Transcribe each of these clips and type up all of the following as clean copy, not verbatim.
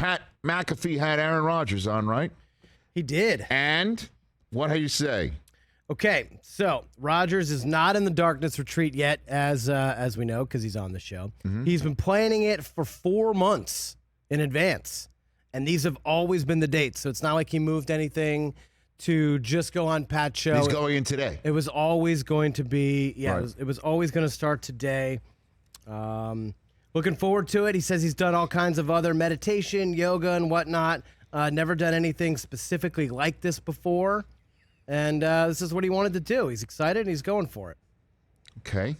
Pat McAfee had Aaron Rodgers on, right? He did. And what do you say? Okay, so Rodgers is not in the darkness retreat yet, as we know, because he's on the show. Mm-hmm. He's been planning it for 4 months in advance, and these have always been the dates. So it's not like he moved anything to just go on Pat's show. He's going in today. It was always going to be, Right. it was always going to start today. Looking forward to it. He says he's done all kinds of other meditation, yoga, and whatnot. Never done anything specifically like this before. And this is what he wanted to do. He's excited and he's going for it. Okay.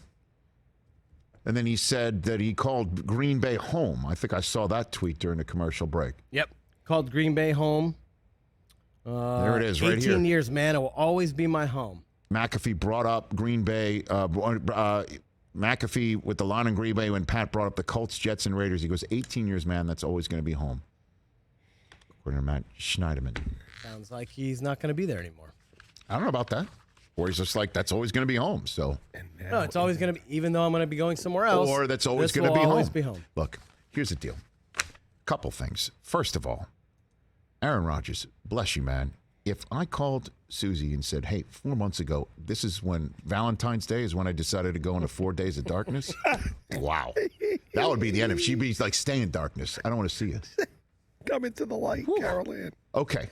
And then he said that he called Green Bay home. I think I saw that tweet during the commercial break. Yep. Called Green Bay home. There it is, right here. 18 years, man. It will always be my home. McAfee brought up Green Bay. McAfee with the line in Green Bay when Pat brought up the Colts, Jets, and Raiders. He goes, 18 years, man. That's always going to be home. According to Matt Schneiderman. Sounds like he's not going to be there anymore. I don't know about that. Or he's just like, that's always going to be home. So, No, it's always going to be, even though I'm going to be going somewhere else. or that's always this going to will be always home. be home. Look, here's the deal. Couple things. First of all, Aaron Rodgers, bless you, man. If I called Susie and said, hey, 4 months ago, this is when Valentine's Day is when I decided to go into 4 days of darkness. Wow. That would be the end of it. She'd be like, stay in darkness. I don't want to see you. Come into the light, Carol Ann. Okay.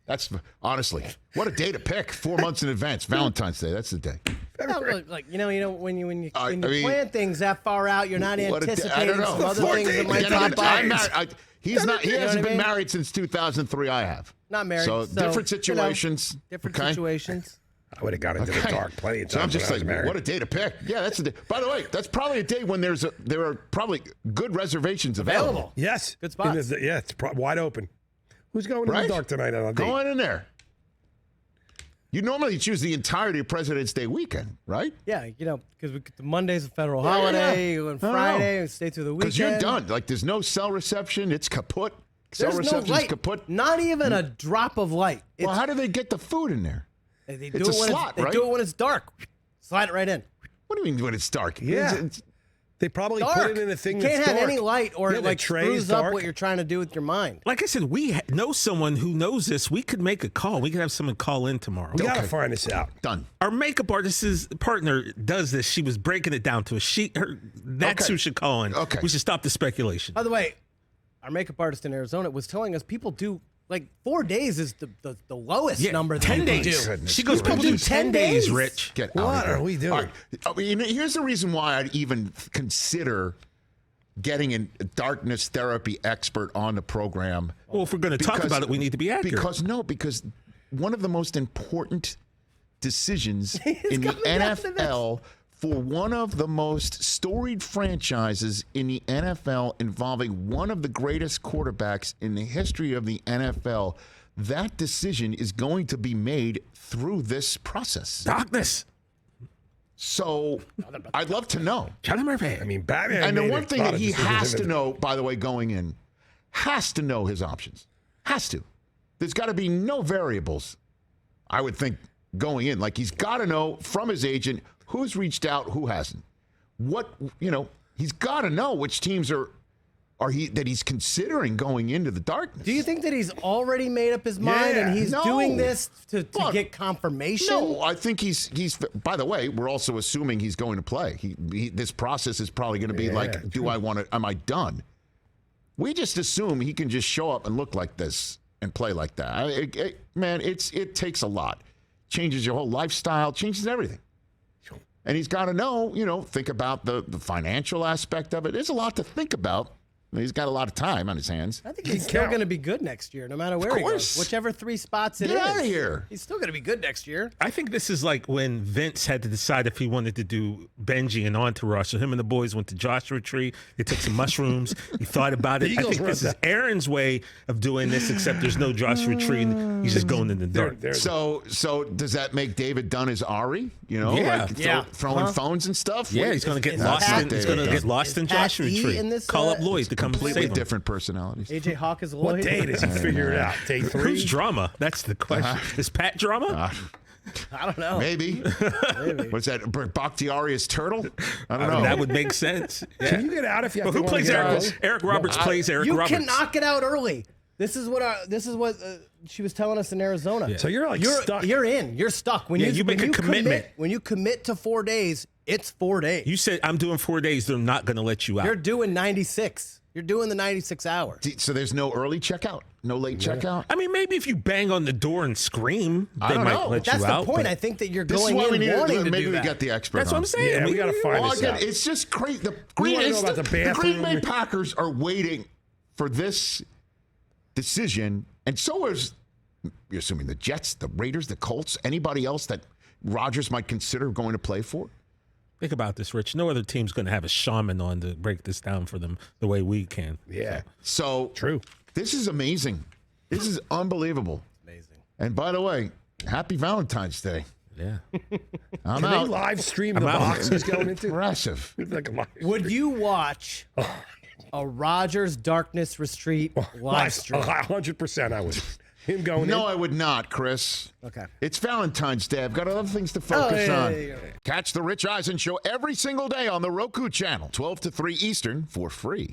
That's honestly, what a day to pick 4 months in advance. Valentine's Day, that's the day. No, look, like when you plan things that far out, you're not I anticipating don't know. some other things that might pop up. He hasn't been married since 2003. I have. Not married. So different situations. Different okay? situations. I would have got into the dark plenty of times. So I'm just like, married. what a day to pick. Yeah, that's a day. By the way, that's probably a day when there are probably good reservations available. Yes. Good spots. Yeah, it's wide open. Who's going in the dark tonight on a date? Go on in there. You normally choose the entirety of President's Day weekend, right? Yeah, because Monday's a federal holiday, and Friday, and stay through the weekend. Because you're done. Like, there's no cell reception. It's kaput. Cell There's no reception's light. kaput. Not even a drop of light. Well, how do they get the food in there? They It's a slot, right? They do it when it's dark. Slide it right in. What do you mean when it's dark? Yeah. They probably put it in a thing You that's can't have dark. any light or Yeah, it the tray screws is up dark. what you're trying to do with your mind. Like I said, we know someone who knows this. We could make a call. We could have someone call in tomorrow. We got to find this out. Done. Our makeup artist's partner does this. She was breaking it down to us. That's who should call in. Okay. We should stop the speculation. By the way, our makeup artist in Arizona was telling us people do like 4 days is the lowest number that 10 people days. do. Goodness She goes, people do gracious. 10 days, Rich. Get What out of here. are we doing? All right. Here's the reason why I'd even consider getting a darkness therapy expert on the program. Well, if we're going to talk about it, we need to be accurate. Because one of the most important decisions in the coming down to this. NFL for one of the most storied franchises in the NFL involving one of the greatest quarterbacks in the history of the NFL, that decision is going to be made through this process. Darkness. So I'd love to know. Charlie Murphy. I mean, Batman. And the made one a thing lot that of he decisions has in to it. know, by the way, going in, has to know his options. Has to. There's got to be no variables, I would think, going in. Like, he's got to know from his agent who's reached out, who hasn't. He's got to know which teams that he's considering going into the darkness. Do you think that he's already made up his mind and he's doing this to get confirmation? No, I think he's. By the way, we're also assuming he's going to play. This process is probably going to be like, do I want to? Am I done? We just assume he can just show up and look like this and play like that. It takes a lot. Changes your whole lifestyle. Changes everything. And he's got to know. Think about the financial aspect of it. There's a lot to think about. He's got a lot of time on his hands. I think he's still going to be good next year, no matter where he goes. Whichever 3 spots it is. Get out of here. He's still going to be good next year. I think this is like when Vince had to decide if he wanted to do Benji and Entourage. So him and the boys went to Joshua Tree. They took some mushrooms. He thought about it. I think this is Aaron's way of doing this, except there's no Joshua Tree and he's just going in the dark. So does that make David Dunn as Ari? Throwing phones and stuff? Yeah, he's going to get lost. He's going to get lost in Joshua Tree. Call up Lloyd to come completely save him. different personalities. AJ Hawk is Lloyd. What day does he figure it out? Day 3? Who's drama? That's the question. Is Pat drama? I don't know. Maybe. What's that? Bakhtiari's turtle? I don't know. That would make sense. Yeah. Can you get out if you have But to who plays get Eric? out? Eric Roberts plays Eric You Roberts. can knock it out early. This is what she was telling us in Arizona. So you're like stuck. You're in. You're stuck. When you make a commitment. When you commit to 4 days, it's 4 days. You said, I'm doing 4 days. They're not going to let you out. You're doing 96. You're doing the 96 hours. So there's no early checkout? No late checkout? I mean, maybe if you bang on the door and scream, I they don't might know. let That's you the out. point. but- I think that you're This is going why we in need wanting to maybe do we that. got the expert That's what on. I'm saying. Yeah, we got to find Well, this again, out. it's just crazy. The wanna know about the Green Bay bathroom. Packers are waiting for this decision, and so is, you're assuming, the Jets, the Raiders, the Colts, anybody else that Rodgers might consider going to play for? Think about this, Rich. No other team's going to have a shaman on to break this down for them the way we can. Yeah. So True. This is amazing. This is unbelievable. Amazing. And by the way, happy Valentine's Day. Yeah. I'm Can they out. live stream the out. box he's going into? Impressive. Like a live Would you watch a Rodgers Darkness Retreat live stream? 100% I would. Him going No, in. I would not, Chris. Okay. It's Valentine's Day. I've got other things to focus on. yeah. Catch the Rich Eisen Show every single day on the Roku channel, 12 to 3 Eastern, for free.